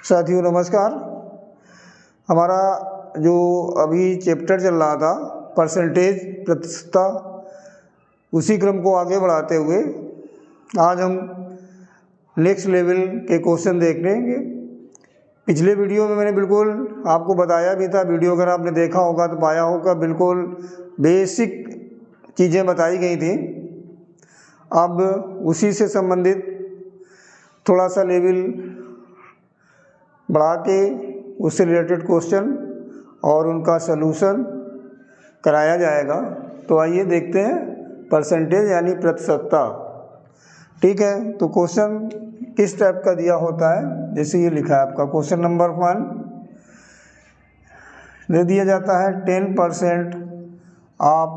साथियों नमस्कार। हमारा जो अभी चैप्टर चल रहा था परसेंटेज प्रतिशतता, उसी क्रम को आगे बढ़ाते हुए आज हम नेक्स्ट लेवल के क्वेश्चन देख लेंगे। पिछले वीडियो में मैंने बिल्कुल आपको बताया भी था, वीडियो अगर आपने देखा होगा तो पाया होगा बिल्कुल बेसिक चीज़ें बताई गई थी। अब उसी से संबंधित थोड़ा सा लेवल बढ़ा के उससे रिलेटेड क्वेश्चन और उनका सलूशन कराया जाएगा। तो आइए देखते हैं परसेंटेज यानी प्रतिशतता। ठीक है, तो क्वेश्चन किस टाइप का दिया होता है, जैसे ये लिखा है आपका क्वेश्चन नंबर 1 दे दिया जाता है 10% of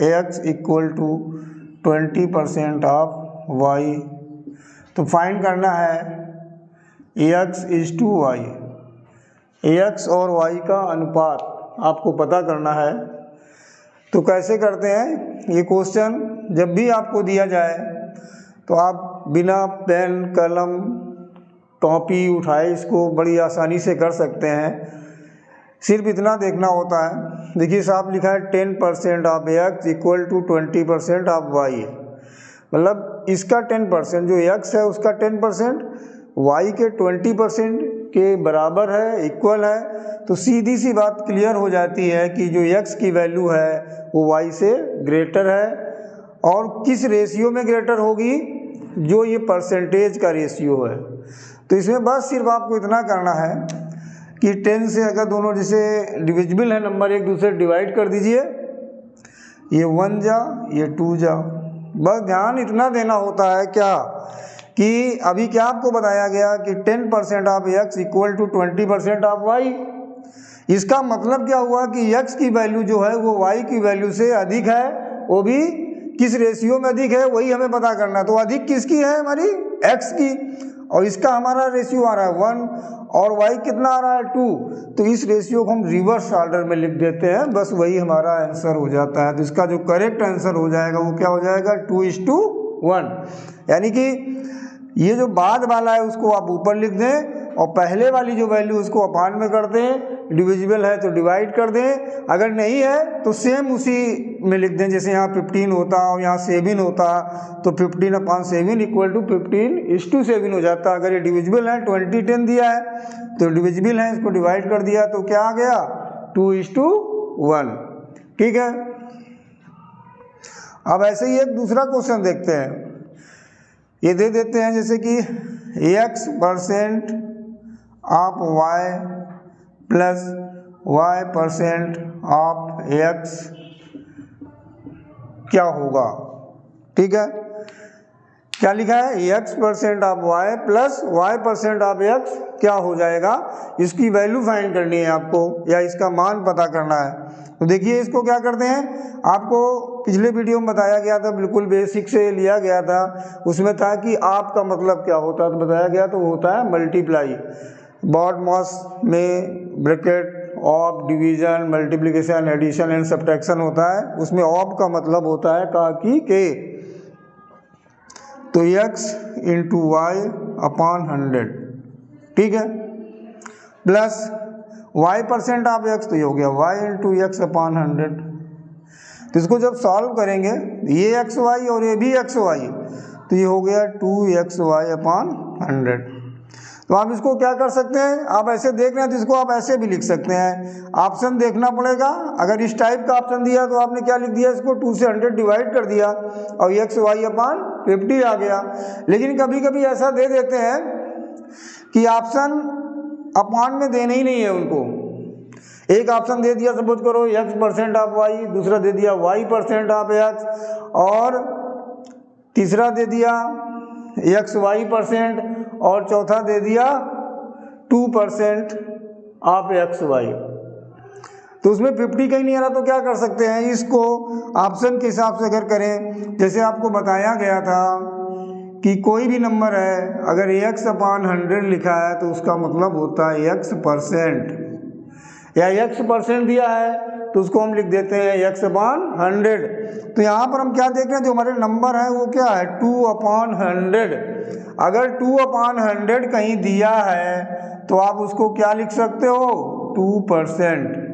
x equal to 20% of y। तो फाइंड करना है ax is to y, ax और y का अनुपात आपको पता करना है। तो कैसे करते हैं ये क्वेश्चन, जब भी आपको दिया जाए तो आप बिना पेन कलम कॉपी उठाए इसको बड़ी आसानी से कर सकते हैं। सिर्फ इतना देखना होता है, देखिए साहब लिखा है 10% of x equal to 20% of y, मतलब इसका 10% जो x है उसका 10% y के 20% के बराबर है, इक्वल है। तो सीधी सी बात क्लियर हो जाती है कि जो x की वैल्यू है वो y से ग्रेटर है। और किस रेशियो में ग्रेटर होगी, जो ये परसेंटेज का रेशियो है। तो इसमें बस सिर्फ आपको इतना करना है कि 10 से अगर दोनों जैसे डिविजिबल है नंबर एक दूसरे डिवाइड कर दीजिए, ये 1 जा ये 2 जा। बस ध्यान इतना देना होता है क्या कि अभी क्या आपको बताया गया कि 10% of x equal to 20% of y। इसका मतलब क्या हुआ कि x की वैल्यू जो है वो y की वैल्यू से अधिक है, वो भी किस रेशियो में अधिक है वही हमें पता करना है। तो अधिक किसकी है, हमारी x की, और इसका हमारा रेशियो आ रहा है 1 और y कितना आ रहा है 2। तो इस रेशियो को हम रिवर्स ऑर्डर में लिख देते हैं, बस वही हमारा आंसर हो जाता है। तो इसका जो करेक्ट आंसर हो जाएगा वो क्या हो जाएगा 2:1। यानी कि ये जो बाद वाला है उसको आप ऊपर लिख दें और पहले वाली जो वैल्यू उसको अपान में कर दें, डिविजिबल है तो डिवाइड कर दें, अगर नहीं है तो सेम उसी में लिख दें। जैसे यहाँ 15 होता और यहाँ 7 होता तो 15/7 इक्वल टू 15:7 हो जाता। अगर ये डिविजिबल है 20-10 दिया है तो डिविजिबल है, इसको डिवाइड कर दिया तो क्या आ गया 2:1। ठीक है, अब ऐसे ही एक दूसरा क्वेश्चन देखते हैं। ये दे देते हैं जैसे कि x% of y plus y% of x क्या होगा। ठीक है, क्या लिखा है x% of y plus y% of x क्या हो जाएगा, इसकी वैल्यू फाइंड करनी है आपको या इसका मान पता करना है। तो देखिए इसको क्या करते हैं, आपको पिछले वीडियो में बताया गया था, बिल्कुल बेसिक से लिया गया था। उसमें था कि आप का मतलब क्या होता है, तो बताया गया तो होता है मल्टीप्लाई। बॉड मॉस में bracket of division multiplication addition and subtraction होता है, उसमें ऑफ का मतलब होता है का की के। तो x इंटू वाई अपॉन 100, ठीक है, प्लस y% ऑफ x, तो ये हो गया y इंटू x अपॉन 100। तो इसको जब सॉल्व करेंगे ये xy और ये भी xy, तो ये हो गया 2xy अपॉन 100। तो आप इसको क्या कर सकते हैं, आप ऐसे देख रहे हैं तो इसको आप ऐसे भी लिख सकते हैं। ऑप्शन देखना पड़ेगा, अगर इस टाइप का ऑप्शन दिया तो आपने क्या लिख दिया, इसको 2 से 100 डिवाइड कर दिया और xy अपॉन 50 आ गया। लेकिन कभी कभी ऐसा दे देते हैं कि ऑप्शन अपॉन में देना ही नहीं है उनको। एक ऑप्शन दे दिया सपोज करो x% ऑफ y, दूसरा दे दिया y% ऑफ x, और तीसरा दे दिया xy% और चौथा दे दिया 2% ऑफ xy। तो उसमें 50 कहीं नहीं आ रहा, तो क्या कर सकते हैं, इसको ऑप्शन के हिसाब से अगर करें, जैसे आपको बताया गया था कि कोई भी नंबर है अगर x/100 लिखा है तो उसका मतलब होता है x%, या x% दिया है तो उसको हम लिख देते हैं x/100। तो यहाँ पर हम क्या देख रहे हैं, जो हमारे नंबर है वो क्या है 2/100। अगर 2/100 कहीं दिया है तो आप उसको क्या लिख सकते हो 2%।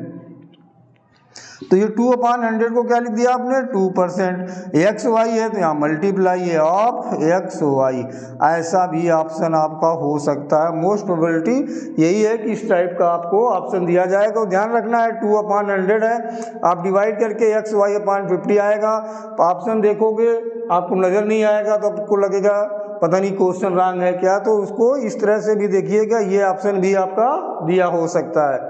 तो ये 2/100 को क्या लिख दिया आपने 2%। एक्स वाई है तो यहाँ मल्टीप्लाई है ऑफ एक्स वाई। ऐसा भी ऑप्शन आपका हो सकता है। मोस्ट प्रोबेबिलिटी यही है कि इस टाइप का आपको ऑप्शन दिया जाएगा। तो ध्यान रखना है 2/100 है, आप डिवाइड करके एक्स वाई अपॉन 50 आएगा। तो ऑप्शन देखोगे आपको नज़र नहीं आएगा तो आपको लगेगा पता नहीं क्वेश्चन रॉन्ग है क्या, तो उसको इस तरह से भी देखिएगा, ये ऑप्शन भी आपका दिया हो सकता है।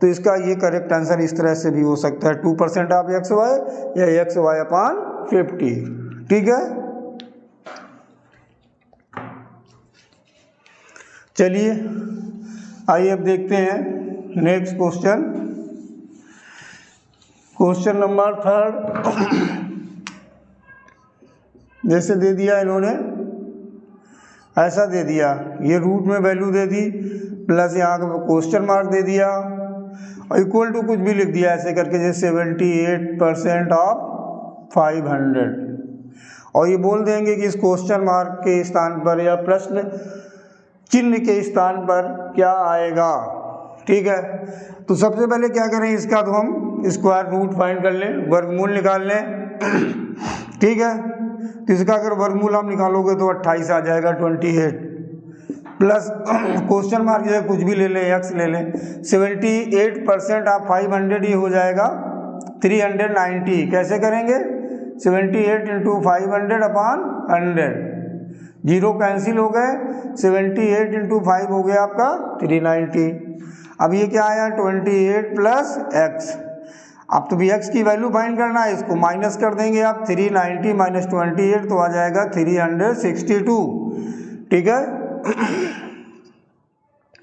तो इसका ये करेक्ट आंसर इस तरह से भी हो सकता है 2% ऑफ एक्स वाई या एक्स वाई अपॉन 50। ठीक है, चलिए आइए अब देखते हैं नेक्स्ट क्वेश्चन। क्वेश्चन नंबर 3 जैसे दे दिया इन्होंने, ऐसा दे दिया, ये रूट में वैल्यू दे दी प्लस यहाँ का क्वेश्चन मार्क दे दिया और इक्वल टू कुछ भी लिख दिया ऐसे करके, जैसे 78% ऑफ 500। और ये बोल देंगे कि इस क्वेश्चन मार्क के स्थान पर या प्रश्न चिन्ह के स्थान पर क्या आएगा। ठीक है, तो सबसे पहले क्या करें, इसका तो हम स्क्वायर रूट फाइंड कर लें, वर्गमूल निकाल लें। ठीक है, तो इसका अगर वर्गमूल आप निकालोगे तो 28 आ जाएगा 28 प्लस क्वेश्चन मार्क जो है कुछ भी ले लें, एक्स ले लें। 78% ऑफ 500 ये हो जाएगा 390। कैसे करेंगे 78 इंटू 500 अपॉन 100, जीरो कैंसिल हो गए, 78 इंटू 5 हो गया आपका 390। अब ये क्या आया 28 प्लस एक्स। अब तो भी एक्स की वैल्यू फाइंड करना है, इसको माइनस कर देंगे आप, 390 माइनस 28 तो आ जाएगा 362। ठीक है,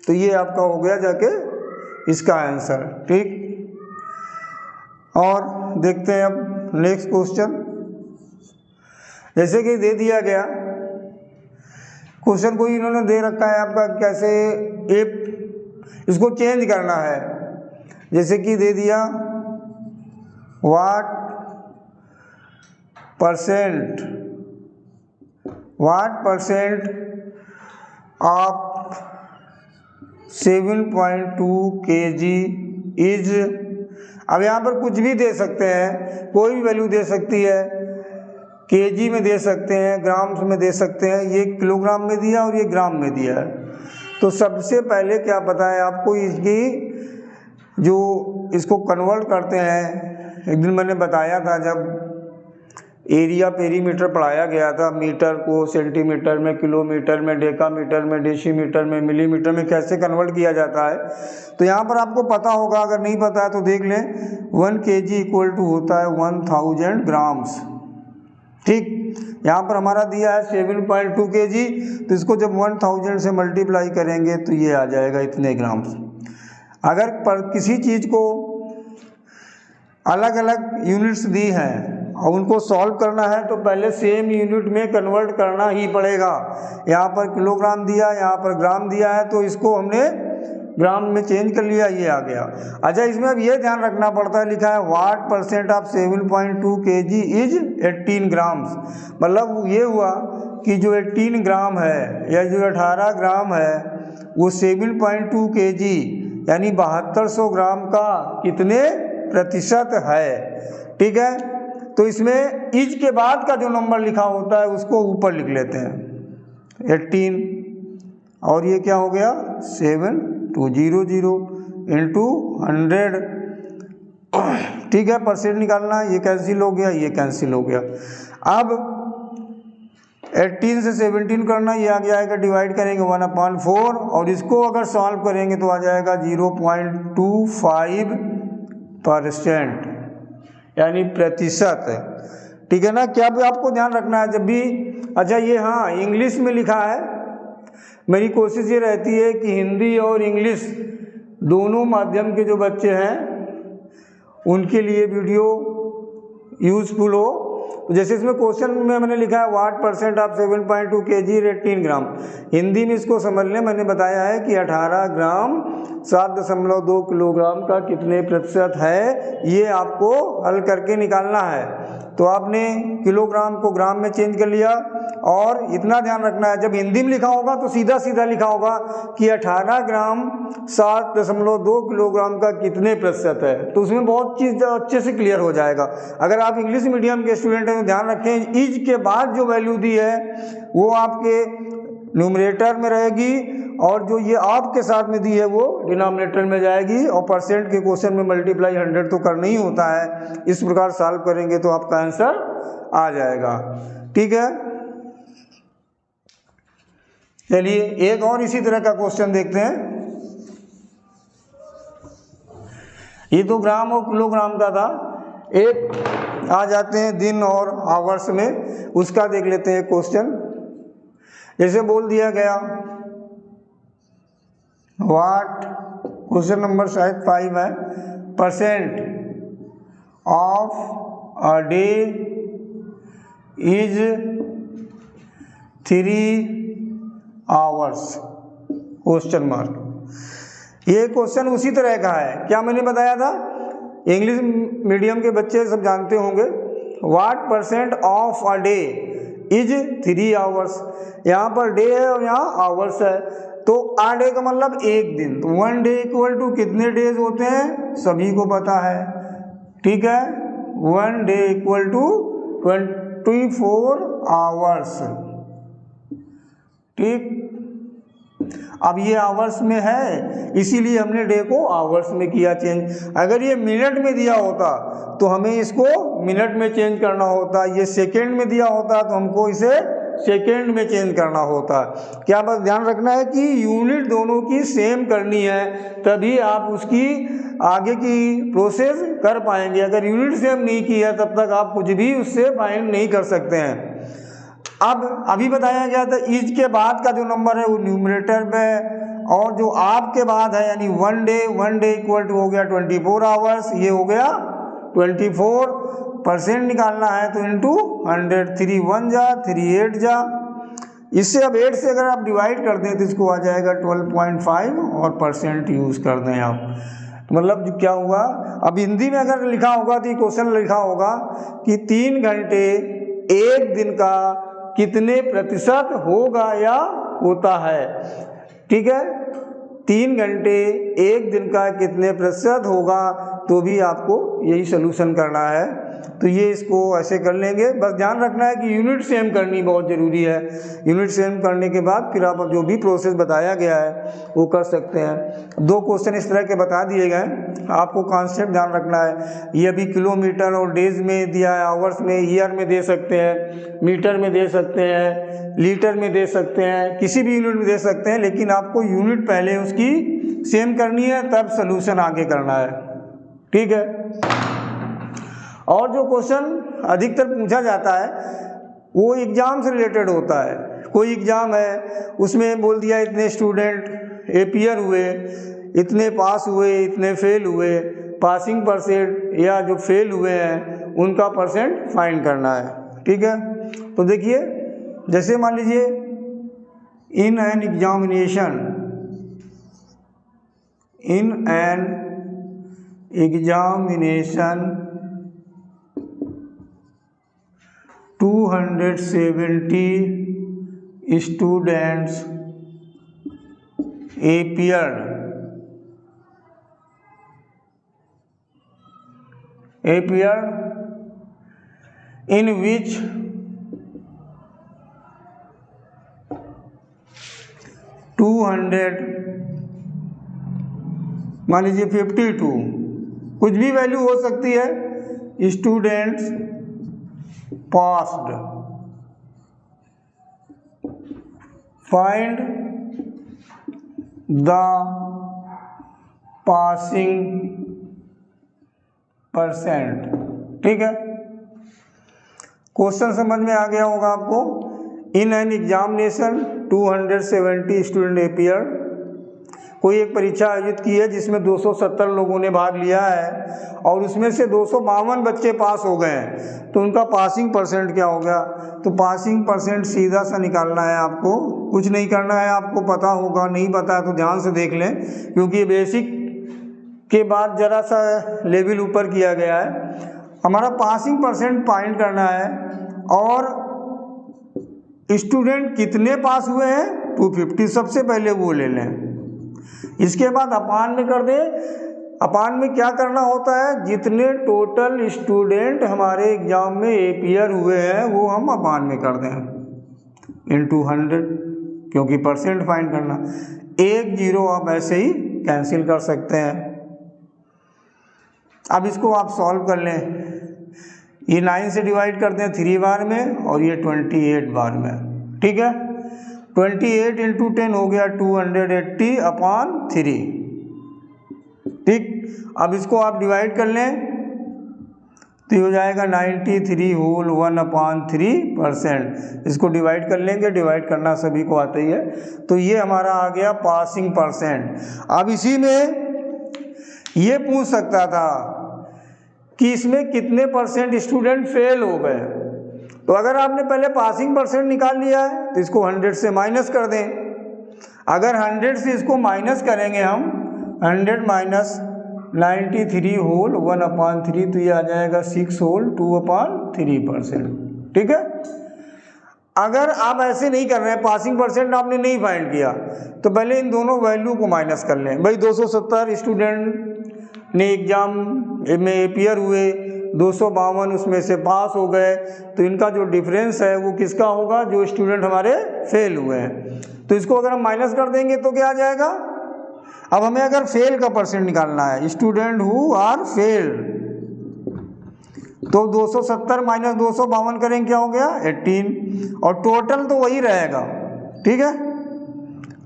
तो ये आपका हो गया जाके इसका आंसर। ठीक, और देखते हैं अब नेक्स्ट क्वेश्चन। जैसे कि दे दिया गया क्वेश्चन को इन्होंने दे रखा है आपका कैसे इफ इसको चेंज करना है। जैसे कि दे दिया what percent of 7.2 kg is. अब यहाँ पर कुछ भी दे सकते हैं, कोई भी वैल्यू दे सकती है, केजी में दे सकते हैं, ग्राम्स में दे सकते हैं। ये किलोग्राम में दिया और ये ग्राम में दिया है। तो सबसे पहले क्या पता है आपको, इसकी जो इसको कन्वर्ट करते हैं, एक दिन मैंने बताया था जब एरिया पेरीमीटर पढ़ाया गया था, मीटर को सेंटीमीटर में, किलोमीटर में, डेकामीटर में, डेसीमीटर में, मिलीमीटर में कैसे कन्वर्ट किया जाता है। तो यहाँ पर आपको पता होगा, अगर नहीं पता है तो देख लें। 1 kg इक्वल टू होता है 1000 ग्राम्स। ठीक, यहाँ पर हमारा दिया है 7.2 kg, तो इसको जब 1000 से मल्टीप्लाई करेंगे तो ये आ जाएगा इतने ग्राम्स। अगर पर किसी चीज़ को अलग अलग यूनिट्स दी हैं और उनको सॉल्व करना है तो पहले सेम यूनिट में कन्वर्ट करना ही पड़ेगा। यहाँ पर किलोग्राम दिया, यहाँ पर ग्राम दिया है, तो इसको हमने ग्राम में चेंज कर लिया, ये आ गया। अच्छा, इसमें अब ये ध्यान रखना पड़ता है, लिखा है what percent of 7.2 kg is 18 grams. मतलब ये हुआ कि जो 18 ग्राम है या जो 18 ग्राम है वो 7.2 kg यानी 7200 ग्राम का कितने प्रतिशत है। ठीक है, तो इसमें इज के बाद का जो नंबर लिखा होता है उसको ऊपर लिख लेते हैं 18, और ये क्या हो गया 7200 इंटू 100। ठीक है, परसेंट निकालना, ये कैंसिल हो गया, ये कैंसिल हो गया। अब 18 से 17 करना, ये आ जाएगा, डिवाइड करेंगे 1/4 और इसको अगर सॉल्व करेंगे तो आ जाएगा 0.25% यानी प्रतिशत। ठीक है ना, क्या भी आपको ध्यान रखना है जब भी। अच्छा, ये हाँ इंग्लिश में लिखा है। मेरी कोशिश ये रहती है कि हिंदी और इंग्लिश दोनों माध्यम के जो बच्चे हैं उनके लिए वीडियो यूज़फुल हो। जैसे इसमें क्वेश्चन में मैंने लिखा है व्हाट परसेंट ऑफ 7.2 kg 18 ग्राम, हिंदी में इसको समझ लें। मैंने बताया है कि 18 ग्राम 7.2 किलोग्राम का कितने प्रतिशत है, ये आपको हल करके निकालना है। तो आपने किलोग्राम को ग्राम में चेंज कर लिया। और इतना ध्यान रखना है, जब हिंदी में लिखा होगा तो सीधा सीधा लिखा होगा कि 18 ग्राम 7.2 किलोग्राम का कितने प्रतिशत है, तो उसमें बहुत चीज़ अच्छे से क्लियर हो जाएगा। अगर आप इंग्लिश मीडियम के स्टूडेंट हैं तो ध्यान रखें, इज के बाद जो वैल्यू दी है वो आपके न्यूमरेटर में रहेगी, और जो ये आपके साथ में दी है वो डिनोमिनेटर में जाएगी। और परसेंट के क्वेश्चन में मल्टीप्लाई 100 तो करना ही होता है, इस प्रकार सॉल्व करेंगे तो आपका आंसर आ जाएगा। ठीक है, चलिए एक और इसी तरह का क्वेश्चन देखते हैं। ये तो ग्राम और किलोग्राम का था, एक आ जाते हैं दिन और आवर्स में, उसका देख लेते हैं क्वेश्चन। जैसे बोल दिया गया व्हाट, क्वेश्चन नंबर शायद 5 है, percent of a day is 3 hours question mark. ये क्वेश्चन उसी तरह का है, क्या मैंने बताया था, इंग्लिश मीडियम के बच्चे सब जानते होंगे। What percent of a day is 3 hours, यहाँ पर डे है और यहाँ आवर्स है, तो आ डे का मतलब एक दिन, तो 1 डे इक्वल टू कितने डेज होते हैं सभी को पता है। ठीक है, 1 डे इक्वल टू 24 आवर्स। ठीक, अब ये आवर्स में है इसीलिए हमने डे को आवर्स में किया चेंज। अगर ये मिनट में दिया होता तो हमें इसको मिनट में चेंज करना होता, ये सेकेंड में दिया होता तो हमको इसे सेकेंड में चेंज करना होता। क्या बस ध्यान रखना है कि यूनिट दोनों की सेम करनी है, तभी आप उसकी आगे की प्रोसेस कर पाएंगे। अगर यूनिट सेम नहीं की है तब तक आप कुछ भी उससे फाइंड नहीं कर सकते हैं। अब अभी बताया गया था इज के बाद का जो नंबर है वो न्यूमरेटर में, और जो आप के बाद है यानी 1 डे इक्वल टू हो गया 24 आवर्स, ये हो गया 24। परसेंट निकालना है तो इंटू 100, 3 1 जा 3 8 जा, इससे अब 8 से अगर आप डिवाइड कर दें तो इसको आ जाएगा 12.5 और परसेंट यूज़ कर दें आप, तो मतलब क्या हुआ। अब हिंदी में अगर लिखा होगा तो क्वेश्चन लिखा होगा कि 3 घंटे एक दिन का कितने प्रतिशत होगा या होता है। ठीक है, 3 घंटे एक दिन का कितने प्रतिशत होगा, तो भी आपको यही सलूशन करना है। तो ये इसको ऐसे कर लेंगे, बस ध्यान रखना है कि यूनिट सेम करनी बहुत ज़रूरी है। यूनिट सेम करने के बाद फिर आप जो भी प्रोसेस बताया गया है वो कर सकते हैं। 2 क्वेश्चन इस तरह के बता दिए गए, आपको कॉन्सेप्ट ध्यान रखना है। ये अभी किलोमीटर और डेज में दिया है, आवर्स में, ईयर में दे सकते हैं, मीटर में दे सकते हैं, लीटर में दे सकते हैं, किसी भी यूनिट में दे सकते हैं, लेकिन आपको यूनिट पहले उसकी सेम करनी है तब सलूशन आगे करना है। ठीक है, और जो क्वेश्चन अधिकतर पूछा जाता है वो एग्ज़ाम से रिलेटेड होता है। कोई एग्ज़ाम है उसमें बोल दिया इतने स्टूडेंट एपियर हुए, इतने पास हुए, इतने फेल हुए, पासिंग परसेंट या जो फेल हुए हैं उनका परसेंट फाइंड करना है। ठीक है, तो देखिए जैसे मान लीजिए in an examination 270 students appeared in which 200 मान लीजिए 52 कुछ भी वैल्यू हो सकती है students passed. Find the passing percent. ठीक है, क्वेश्चन समझ में आ गया होगा आपको। In an examination 270 student appeared, कोई एक परीक्षा आयोजित की है जिसमें 270 लोगों ने भाग लिया है और उसमें से 252 बच्चे पास हो गए हैं, तो उनका पासिंग परसेंट क्या हो गया। तो पासिंग परसेंट सीधा सा निकालना है आपको, कुछ नहीं करना है, आपको पता होगा, नहीं पता है तो ध्यान से देख लें क्योंकि ये बेसिक के बाद ज़रा सा लेवल ऊपर किया गया है। हमारा पासिंग परसेंट फाइंड करना है और स्टूडेंट कितने पास हुए हैं 250, सबसे पहले वो ले लें। इसके बाद अपान में कर दें। अपान में क्या करना होता है, जितने टोटल स्टूडेंट हमारे एग्जाम में अपीयर हुए हैं वो हम अपान में कर दें इनटू 100, क्योंकि परसेंट फाइंड करना। 1 0 आप ऐसे ही कैंसिल कर सकते हैं। अब इसको आप सॉल्व कर लें। ये 9 से डिवाइड करते हैं 3 बार में और ये 28 बार में। ठीक है, 28 × 10 हो गया 280 अपान 3। ठीक, अब इसको आप डिवाइड कर लें तो ये हो जाएगा 93 होल 1/3%। इसको डिवाइड कर लेंगे, डिवाइड करना सभी को आता ही है। तो ये हमारा आ गया पासिंग परसेंट। अब इसी में ये पूछ सकता था कि इसमें कितने परसेंट स्टूडेंट फेल हो गए। तो अगर आपने पहले पासिंग परसेंट निकाल लिया है तो इसको 100 से माइनस कर दें। अगर 100 से इसको माइनस करेंगे हम 100 माइनस 93 होल 1/3, तो ये आ जाएगा 6 होल 2/3%। ठीक है, अगर आप ऐसे नहीं कर रहे हैं, पासिंग परसेंट आपने नहीं फाइंड किया, तो पहले इन दोनों वैल्यू को माइनस कर लें। भाई 270 स्टूडेंट ने एग्जाम में अपीयर हुए, 252 उसमें से पास हो गए, तो इनका जो डिफरेंस है वो किसका होगा, जो स्टूडेंट हमारे फेल हुए हैं। तो इसको अगर हम माइनस कर देंगे तो क्या आ जाएगा। अब हमें अगर फेल का परसेंट निकालना है, स्टूडेंट हु आर फेल्ड, तो 270 माइनस 252 करेंगे, क्या हो गया 18, और टोटल तो वही रहेगा। ठीक है,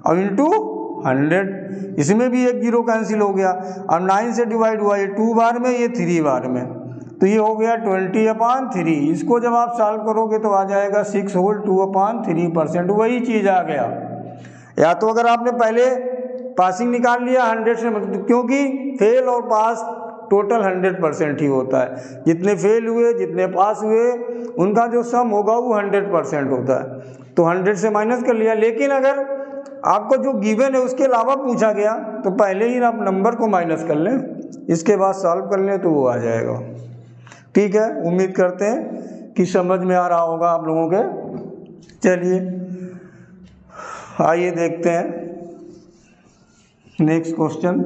अब इंटू 100, इसमें भी 1 0 कैंसिल हो गया। अब 9 से डिवाइड हुआ, ये 2 बार में, ये 3 बार में, तो ये हो गया 20/3। इसको जब आप सॉल्व करोगे तो आ जाएगा 6 होल 2/3%। वही चीज़ आ गया। या तो अगर आपने पहले पासिंग निकाल लिया 100 से, क्योंकि फेल और पास टोटल 100% ही होता है। जितने फेल हुए जितने पास हुए उनका जो सम होगा वो 100% होता है, तो 100 से माइनस कर लिया। लेकिन अगर आपको जो गिवन है उसके अलावा पूछा गया तो पहले ही आप नंबर को माइनस कर लें, इसके बाद सॉल्व कर लें तो वो आ जाएगा। ठीक है, उम्मीद करते हैं कि समझ में आ रहा होगा आप लोगों के। चलिए आइए देखते हैं नेक्स्ट क्वेश्चन।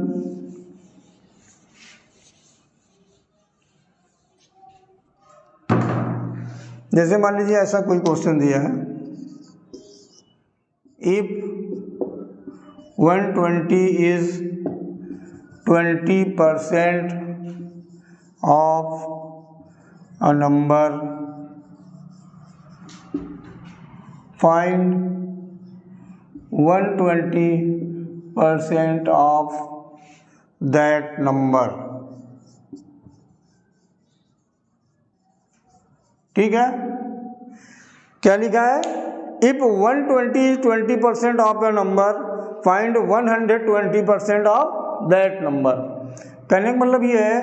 जैसे मान लीजिए ऐसा कोई क्वेश्चन दिया है, if 120 is 20% of a number, find 120% of that number। ठीक है, क्या लिखा है, if 120 is 20% of a number, find 120% of that number। कहने का मतलब ये है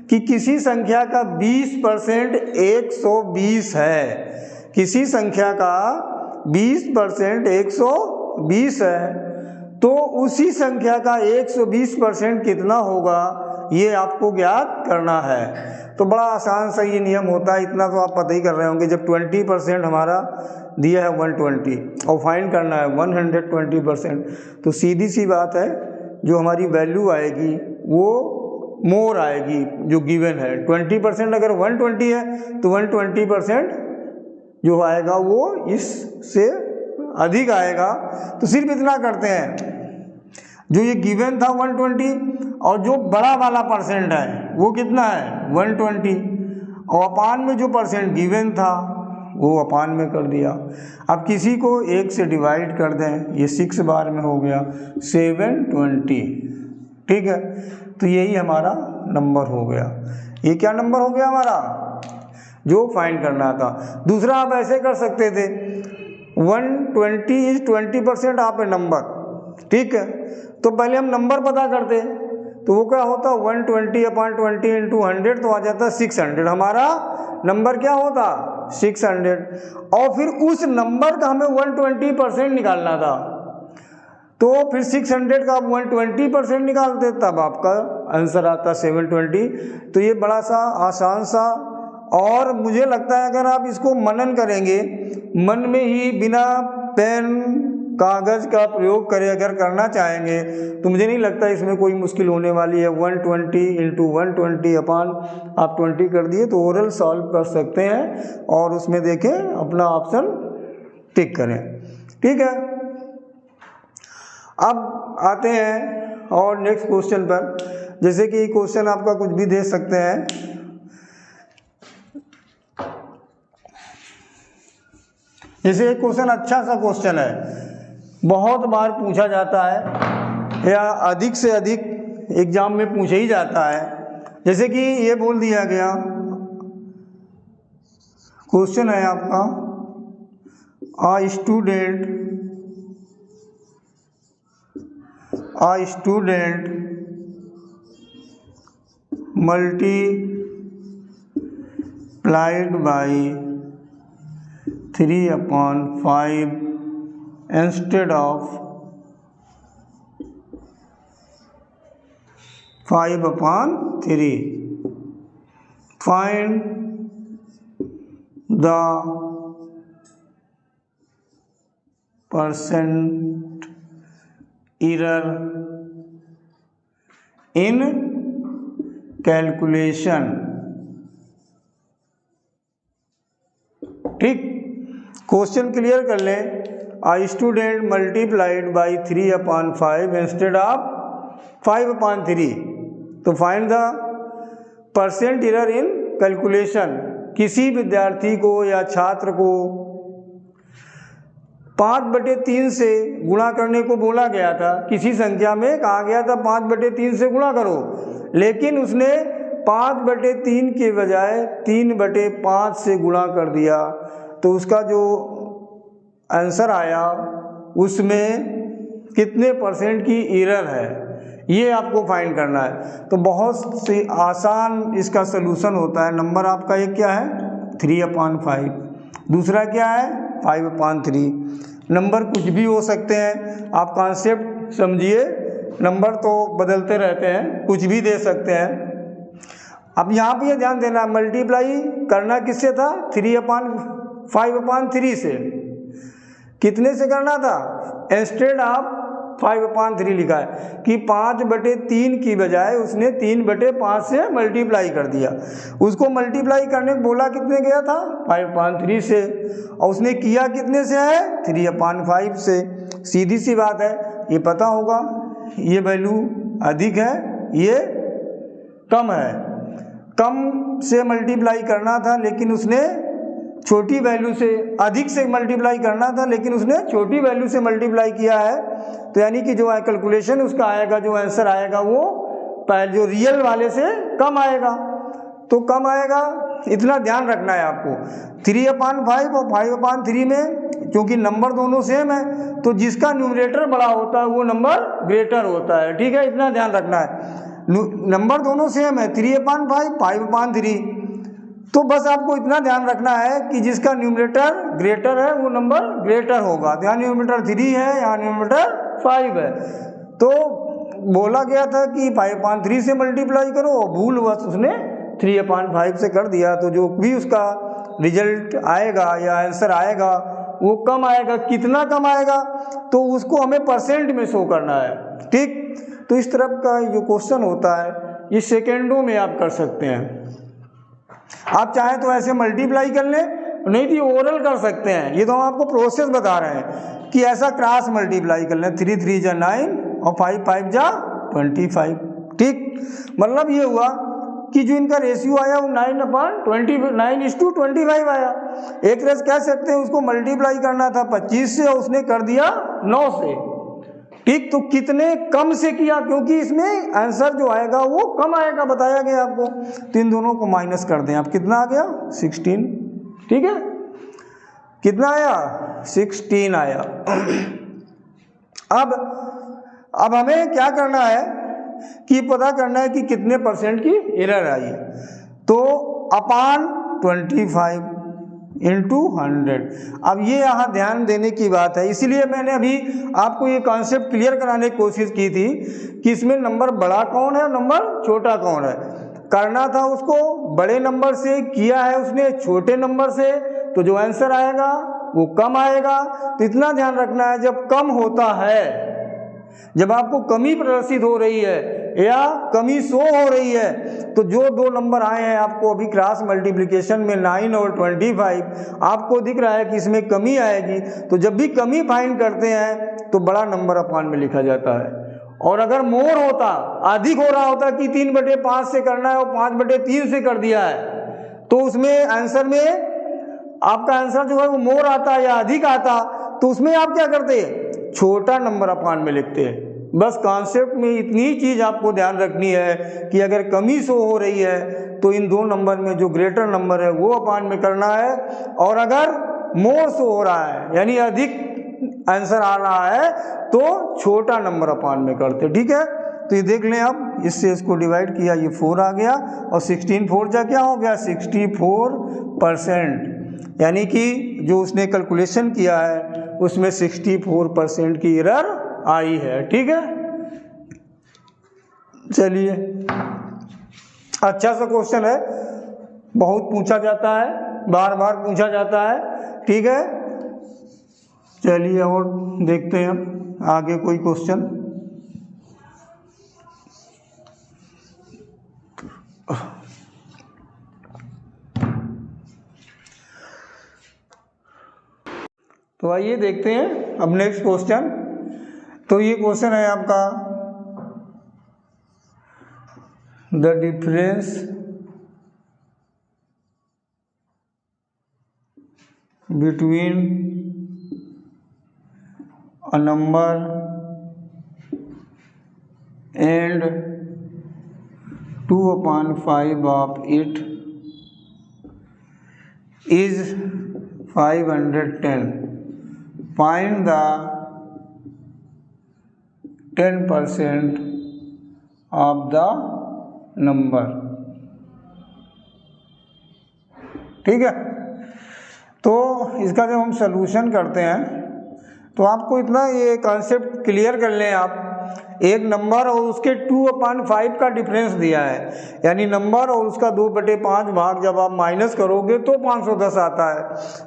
कि किसी संख्या का 20% 120 है, किसी संख्या का 20% 120 है, तो उसी संख्या का 120% कितना होगा ये आपको ज्ञात करना है। तो बड़ा आसान सा ये नियम होता है, इतना तो आप पता ही कर रहे होंगे। जब 20% हमारा दिया है 120 और फाइंड करना है 120%, तो सीधी सी बात है जो हमारी वैल्यू आएगी वो मोर आएगी जो गिवन है। 20% अगर 120 है तो 120% जो आएगा वो इससे अधिक आएगा। तो सिर्फ इतना करते हैं, जो ये गिवन था 120 और जो बड़ा वाला परसेंट है वो कितना है 120, और अपान में जो परसेंट गिवन था वो अपान में कर दिया। अब किसी को 1 से डिवाइड कर दें, ये 6 बार में हो गया 720। ठीक है, तो यही हमारा नंबर हो गया। ये क्या नंबर हो गया हमारा जो फाइंड करना था। दूसरा आप ऐसे कर सकते थे, 120 इज 20% ऑफ ए नंबर। ठीक है, तो पहले हम नंबर पता करते, तो वो क्या होता 120/20 इंटू 100, तो आ जाता 600। हमारा नंबर क्या होता 600, और फिर उस नंबर का हमें 120% निकालना था। तो फिर 600 का आप 120% निकालते, तब आपका आंसर आता 720। तो ये बड़ा सा आसान सा, और मुझे लगता है अगर आप इसको मनन करेंगे, मन में ही बिना पेन कागज़ का प्रयोग करें अगर करना चाहेंगे, तो मुझे नहीं लगता इसमें कोई मुश्किल होने वाली है। 120 इंटू 120 अपान आप 20 कर दिए तो ओरल सॉल्व कर सकते हैं, और उसमें देखें अपना ऑप्शन टिक करें। ठीक है, अब आते हैं और नेक्स्ट क्वेश्चन पर। जैसे कि क्वेश्चन आपका कुछ भी दे सकते हैं, जैसे एक क्वेश्चन अच्छा सा क्वेश्चन है, बहुत बार पूछा जाता है या अधिक से अधिक एग्जाम में पूछा ही जाता है। जैसे कि ये बोल दिया गया, क्वेश्चन है आपका, आ student multiplied by 3/5 instead of 5/3. Find the percent error in calculation. ठीक, क्वेश्चन क्लियर कर लें। A student multiplied by 3/5 instead of 5/3, तो find the percent error in calculation. किसी विद्यार्थी को या छात्र को 5/3 से गुणा करने को बोला गया था, किसी संख्या में कहा गया था 5/3 से गुणा करो, लेकिन उसने 5/3 के बजाय 3/5 से गुणा कर दिया, तो उसका जो आंसर आया उसमें कितने परसेंट की एरर है, ये आपको फाइंड करना है। तो बहुत सी आसान इसका सलूशन होता है। नंबर आपका एक क्या है 3/5, दूसरा क्या है 5/3। नंबर कुछ भी हो सकते हैं, आप कॉन्सेप्ट समझिए, नंबर तो बदलते रहते हैं, कुछ भी दे सकते हैं। अब यहाँ पे ये ध्यान देना, मल्टीप्लाई करना किससे था 3/5/3 से, कितने से करना था, इंस्टेड ऑफ 5/3 लिखा है कि 5/3 की बजाय उसने 3/5 से मल्टीप्लाई कर दिया। उसको मल्टीप्लाई करने को बोला कितने गया था 5/3 से, और उसने किया कितने से है 3/5 से। सीधी सी बात है, ये पता होगा ये वैल्यू अधिक है, ये कम है। कम से मल्टीप्लाई करना था लेकिन उसने छोटी वैल्यू से, अधिक से मल्टीप्लाई करना था लेकिन उसने छोटी वैल्यू से मल्टीप्लाई किया है। तो यानी कि जो कैलकुलेशन उसका आएगा, जो आंसर आएगा वो पहले जो रियल वाले से कम आएगा। तो कम आएगा, इतना ध्यान रखना है आपको। 3/5 और 5/3 में क्योंकि नंबर दोनों सेम है, तो जिसका न्यूमरेटर बड़ा होता है वो नंबर ग्रेटर होता है। ठीक है, इतना ध्यान रखना है। नंबर दोनों सेम है 3/5 5/3, तो बस आपको इतना ध्यान रखना है कि जिसका न्यूमरेटर ग्रेटर है वो नंबर ग्रेटर होगा। यहाँ न्यूमरेटर 3 है, यहाँ न्यूमरेटर 5 है, तो बोला गया था कि 5/3 से मल्टीप्लाई करो, भूल बस उसने 3/5 से कर दिया। तो जो भी उसका रिजल्ट आएगा या आंसर आएगा वो कम आएगा। कितना कम आएगा, तो उसको हमें परसेंट में शो करना है। ठीक, तो इस तरह का जो क्वेश्चन होता है ये सेकेंडों में आप कर सकते हैं। आप चाहें तो ऐसे मल्टीप्लाई कर लें, नहीं तो ओरल कर सकते हैं। ये तो हम आपको प्रोसेस बता रहे हैं कि ऐसा क्रॉस मल्टीप्लाई कर लें, 3 3 जा 9 और 5 5 जा 25। ठीक, मतलब ये हुआ कि जो इनका रेशियो आया वो 9/25 आया। एक तरह से कह सकते हैं उसको मल्टीप्लाई करना था 25 से और उसने कर दिया 9 से। ठीक, तो कितने कम से किया, क्योंकि इसमें आंसर जो आएगा वो कम आएगा, बताया गया आपको। तो इन दोनों को माइनस कर दें, आप कितना आ गया 16। ठीक है, कितना आया 16 आया। अब हमें क्या करना है कि पता करना है कि कितने परसेंट की एरर आई है। तो अपान 25 इंटू 100। अब ये यहाँ ध्यान देने की बात है, इसीलिए मैंने अभी आपको ये कॉन्सेप्ट क्लियर कराने की कोशिश की थी कि इसमें नंबर बड़ा कौन है और नंबर छोटा कौन है। करना था उसको बड़े नंबर से, किया है उसने छोटे नंबर से, तो जो आंसर आएगा वो कम आएगा। तो इतना ध्यान रखना है, जब कम होता है, जब आपको कमी प्रदर्शित हो रही है या कमी शो हो रही है, तो जो दो नंबर आए हैं आपको अभी क्रॉस मल्टीप्लिकेशन में 9 और 25, आपको दिख रहा है कि इसमें कमी आएगी। तो जब भी कमी फाइंड करते हैं तो बड़ा नंबर अपान में लिखा जाता है। और अगर मोर होता, अधिक हो रहा होता कि 3/5 से करना है और 5/3 से कर दिया है, तो उसमें आंसर में आपका आंसर जो है वो मोर आता या अधिक आता, तो उसमें आप क्या करते हैं, छोटा नंबर अपान में लिखते हैं। बस कॉन्सेप्ट में इतनी चीज़ आपको ध्यान रखनी है कि अगर कमी शो हो रही है तो इन दो नंबर में जो ग्रेटर नंबर है वो अपान में करना है, और अगर मोर शो हो रहा है यानी अधिक आंसर आ रहा है तो छोटा नंबर अपान में करते। ठीक है, तो ये देख लें आप, इससे इसको डिवाइड किया, ये 4 आ गया और 16 4 जा क्या हो गया 64%, यानी कि जो उसने कैलकुलेशन किया है उसमें 64% की एरर आई है। ठीक है, चलिए, अच्छा सा क्वेश्चन है, बहुत पूछा जाता है, बार बार पूछा जाता है। ठीक है, चलिए और देखते हैं हम आगे कोई क्वेश्चन। तो आइए देखते हैं अब नेक्स्ट क्वेश्चन। तो ये क्वेश्चन है आपका, the difference between a number and 2/5 of it is 510. Find the 10% of the number. ठीक है, तो इसका जब हम सलूशन करते हैं तो आपको इतना ये कॉन्सेप्ट क्लियर कर लें आप, एक नंबर और उसके 2/5 का डिफरेंस दिया है, यानी नंबर और उसका 2/5 भाग जब आप माइनस करोगे तो 510 आता है।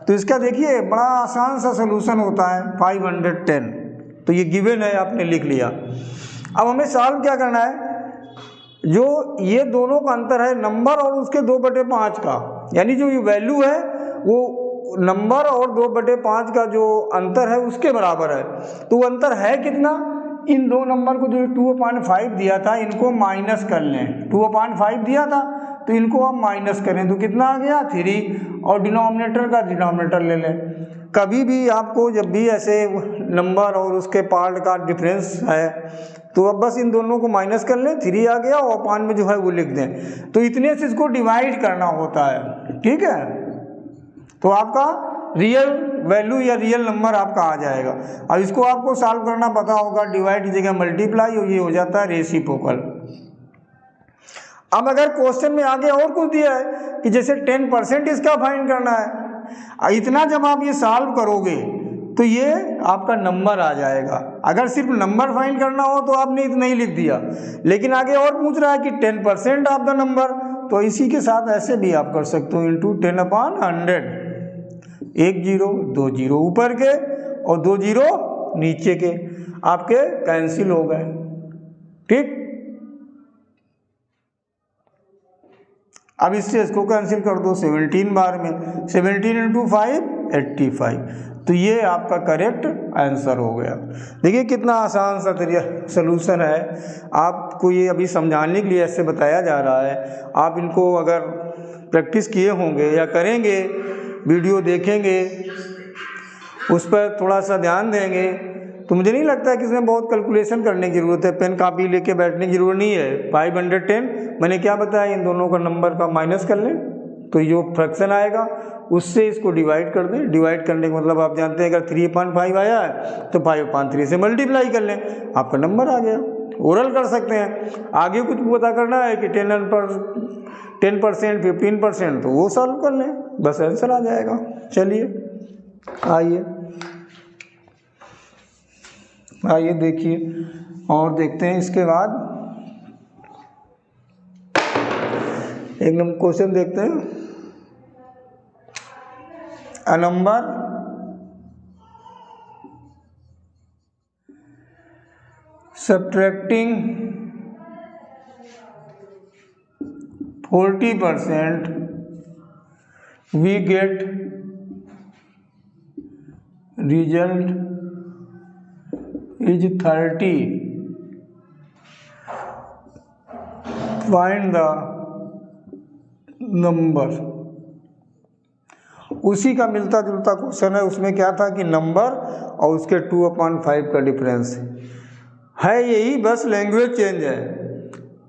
तो इसका देखिए बड़ा आसान सा सलूशन होता है 510। तो ये गिवन है, आपने लिख लिया। अब हमें सॉल्व क्या करना है, जो ये दोनों का अंतर है नंबर और उसके 2/5 का, यानी जो ये वैल्यू है वो नंबर और 2/5 का जो अंतर है उसके बराबर है। तो अंतर है कितना, इन दो नंबर को जो 2/5 दिया था इनको माइनस कर लें, 2/5 दिया था तो इनको आप माइनस करें तो कितना आ गया 3, और डिनोमिनेटर का डिनोमिनेटर ले लें। कभी भी आपको जब भी ऐसे नंबर और उसके पार्ट का डिफरेंस है तो अब बस इन दोनों को माइनस कर लें, 3 आ गया और अपान में जो है वो लिख दें। तो इतने से इसको डिवाइड करना होता है। ठीक है, तो आपका रियल वैल्यू या रियल नंबर आपका आ जाएगा। अब इसको आपको सॉल्व करना पता होगा, डिवाइड की जगह मल्टीप्लाई, और ये हो जाता है रेसिप्रोकल। अब अगर क्वेश्चन में आगे और कुछ दिया है कि जैसे 10% इसका फाइंड करना है, इतना जब आप ये सॉल्व करोगे तो ये आपका नंबर आ जाएगा। अगर सिर्फ नंबर फाइंड करना हो तो आपने इतना ही लिख दिया, लेकिन आगे और पूछ रहा है कि 10% ऑफ द नंबर, तो इसी के साथ ऐसे भी आप कर सकते हो, इंटू 10/100, 1 0 2 0 ऊपर के और 2 0 नीचे के, आपके कैंसिल हो गए। ठीक, अब इससे इसको कैंसिल कर दो 17 बार में, 17 × 5 85। तो ये आपका करेक्ट आंसर हो गया। देखिए कितना आसान सा तरीका सलूशन है, आपको ये अभी समझाने के लिए ऐसे बताया जा रहा है। आप इनको अगर प्रैक्टिस किए होंगे या करेंगे, वीडियो देखेंगे, उस पर थोड़ा सा ध्यान देंगे, तो मुझे नहीं लगता कि इसमें बहुत कैलकुलेशन करने की ज़रूरत है, पेन कापी लेके बैठने की ज़रूरत नहीं है। 510 मैंने क्या बताया, इन दोनों का नंबर का माइनस कर लें तो जो फ्रैक्शन आएगा उससे इसको डिवाइड कर दें। डिवाइड करने का मतलब आप जानते हैं, अगर 3/5 आया है तो 5/3 से मल्टीप्लाई कर लें, आपका नंबर आ गया। ओरल कर सकते हैं। आगे कुछ पता करना है कि 10%, 15%, तो वो सॉल्व कर लें। बस आंसर आ जाएगा। चलिए आइए देखिए और देखते हैं। इसके बाद एक नंबर क्वेश्चन देखते हैं। A number subtracting 40% we get result is 30. Find the number। उसी का मिलता जुलता क्वेश्चन है। उसमें क्या था कि नंबर और उसके 2/5 का डिफरेंस है यही, बस लैंग्वेज चेंज है।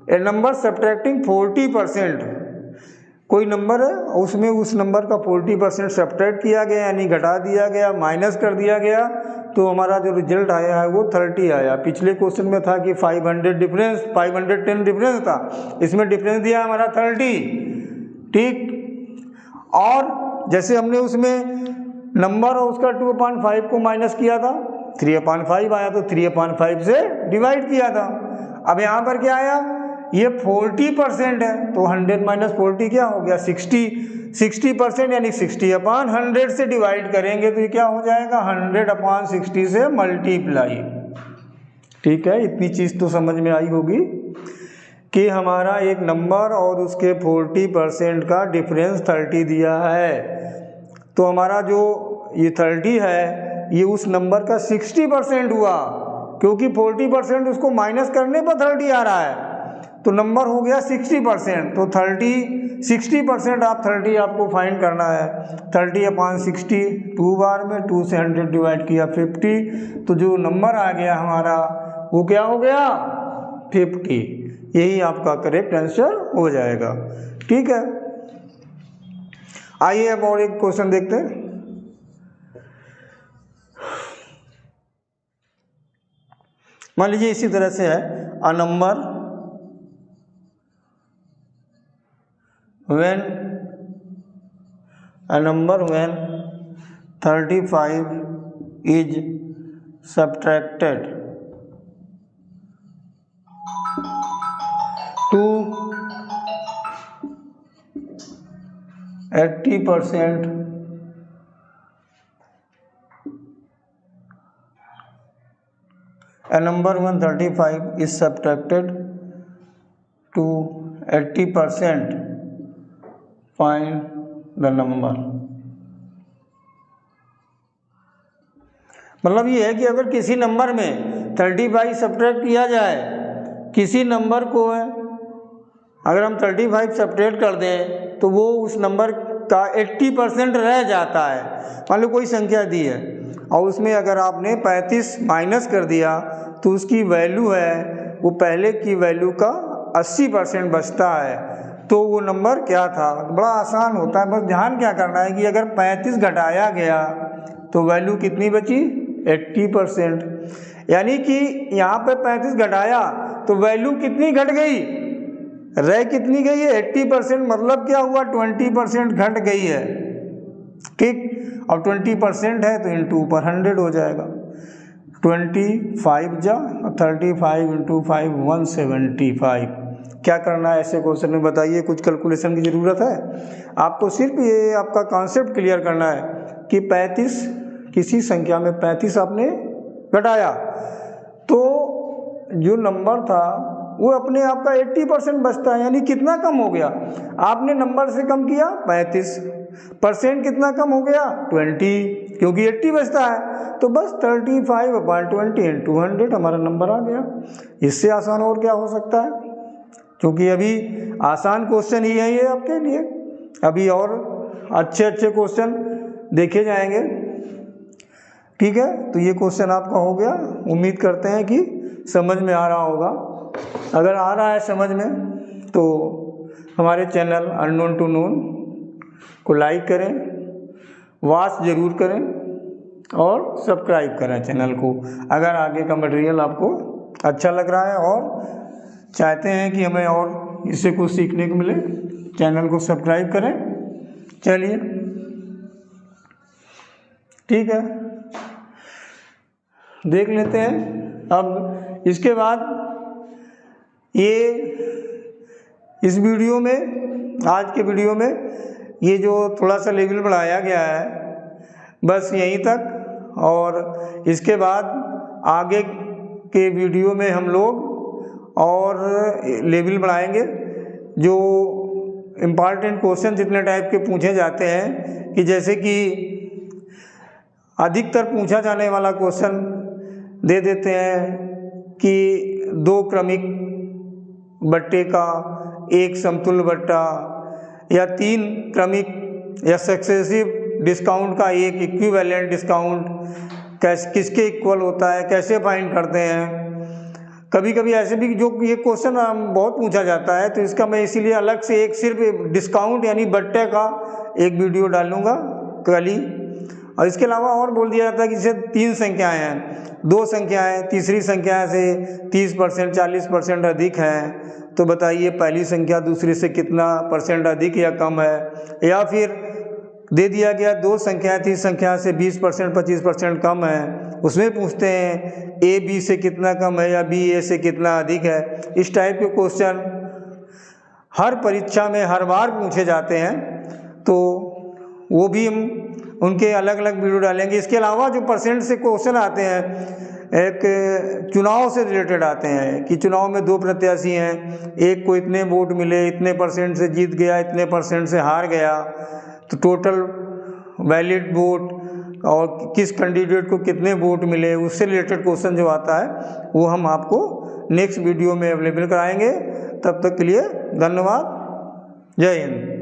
ए नंबर सब्ट्रैक्टिंग 40%, कोई नंबर है उसमें उस नंबर का 40% सब्ट्रैक्ट किया गया, यानी घटा दिया गया, माइनस कर दिया गया, तो हमारा जो रिजल्ट आया है वो 30 आया। पिछले क्वेश्चन में था कि 510 डिफरेंस था, इसमें डिफरेंस दिया हमारा 30। ठीक, और जैसे हमने उसमें नंबर और उसका 2/5 को माइनस किया था, 3/5 आया, तो 3/5 से डिवाइड किया था। अब यहाँ पर क्या आया, ये 40% है, तो 100 - 40 क्या हो गया, 60%, यानी 60/100 से डिवाइड करेंगे तो ये क्या हो जाएगा, 100/60 से मल्टीप्लाई। ठीक है, इतनी चीज़ तो समझ में आई होगी कि हमारा एक नंबर और उसके 40% का डिफरेंस 30 दिया है, तो हमारा जो ये 30 है ये उस नंबर का 60% हुआ, क्योंकि 40% उसको माइनस करने पर 30 आ रहा है, तो नंबर हो गया 60%। तो 60% आप 30 आपको फाइंड करना है। 30/60 2 बार में 2 से 100 डिवाइड किया 50, तो जो नंबर आ गया हमारा वो क्या हो गया, 50। यही आपका करेक्ट आंसर हो जाएगा। ठीक है, आइए अब और एक क्वेश्चन देखते हैं। मान लीजिए इसी तरह से है, a number when 35 is subtracted to 80%, a number when 35 is subtracted to 80%, find the number। मतलब ये है कि अगर किसी नंबर में 35 सब्ट्रैक्ट किया जाए, किसी नंबर को अगर हम 35 सब्ट्रैक्ट कर दें तो वो उस नंबर का 80% रह जाता है। मान लो कोई संख्या दी है और उसमें अगर आपने 35 माइनस कर दिया तो उसकी वैल्यू है वो पहले की वैल्यू का 80% बचता है, तो वो नंबर क्या था। बड़ा आसान होता है, बस ध्यान क्या करना है कि अगर 35 घटाया गया तो वैल्यू कितनी बची, 80%। यानी कि यहाँ पे 35 घटाया तो वैल्यू कितनी घट गई, रह कितनी गई है, 80%। मतलब क्या हुआ, 20% घट गई है। ठीक, और 20% है तो इंटू ऊपर 100 हो जाएगा। 25 जा 35 × 5 175। क्या करना है ऐसे क्वेश्चन में बताइए, कुछ कैलकुलेशन की ज़रूरत है आपको। सिर्फ ये आपका कॉन्सेप्ट क्लियर करना है कि 35, किसी संख्या में 35 आपने घटाया तो जो नंबर था वो अपने आप का 80% बचता है, यानी कितना कम हो गया, आपने नंबर से कम किया 35%, कितना कम हो गया 20, क्योंकि 80 बचता है, तो बस 35/20 × 100 हमारा नंबर आ गया। इससे आसान और क्या हो सकता है, क्योंकि अभी आसान क्वेश्चन ही है ये आपके लिए, अभी और अच्छे क्वेश्चन देखे जाएंगे। ठीक है, तो ये क्वेश्चन आपका हो गया। उम्मीद करते हैं कि समझ में आ रहा होगा। अगर आ रहा है समझ में तो हमारे चैनल अननोन टू नोन को लाइक करें, वॉच ज़रूर करें और सब्सक्राइब करें चैनल को। अगर आगे का मटेरियल आपको अच्छा लग रहा है और चाहते हैं कि हमें और इससे कुछ सीखने को मिले, चैनल को सब्सक्राइब करें। चलिए। ठीक है, देख लेते हैं। अब इसके बाद इस वीडियो में, आज के वीडियो में ये जो थोड़ा सा लेवल बढ़ाया गया है बस यहीं तक, और इसके बाद आगे के वीडियो में हम लोग और लेवल बढ़ाएंगे। जो इम्पॉर्टेंट क्वेश्चन जितने टाइप के पूछे जाते हैं, कि जैसे कि अधिकतर पूछा जाने वाला क्वेश्चन दे देते हैं कि 2 क्रमिक बट्टे का 1 समतुल्य बट्टा, या 3 क्रमिक या सक्सेसिव डिस्काउंट का 1 इक्विवेलेंट डिस्काउंट किसके इक्वल होता है, कैसे फाइंड करते हैं। कभी कभी ऐसे भी जो ये क्वेश्चन बहुत पूछा जाता है, तो इसका मैं इसीलिए अलग से एक सिर्फ डिस्काउंट यानी बट्टे का एक वीडियो डालूंगा कल ही। और इसके अलावा और बोल दिया जाता है कि जैसे 3 संख्याएं हैं, 2 संख्याएं, तीसरी संख्या से 30% 40% अधिक है, तो बताइए पहली संख्या दूसरी से कितना % अधिक या कम है। या फिर दे दिया गया 2 संख्याएं थी, संख्या से 20% 25% कम है, उसमें पूछते हैं ए बी से कितना कम है या बी ए से कितना अधिक है। इस टाइप के क्वेश्चन हर परीक्षा में हर बार पूछे जाते हैं, तो वो भी हम उनके अलग अलग वीडियो डालेंगे। इसके अलावा जो % से क्वेश्चन आते हैं, एक चुनाव से रिलेटेड आते हैं कि चुनाव में 2 प्रत्याशी हैं, एक को इतने वोट मिले, इतने % से जीत गया, इतने % से हार गया, तो टोटल वैलिड वोट और किस कैंडिडेट को कितने वोट मिले, उससे रिलेटेड क्वेश्चन जो आता है वो हम आपको नेक्स्ट वीडियो में अवेलेबल कराएंगे। तब तक के लिए धन्यवाद, जय हिंद।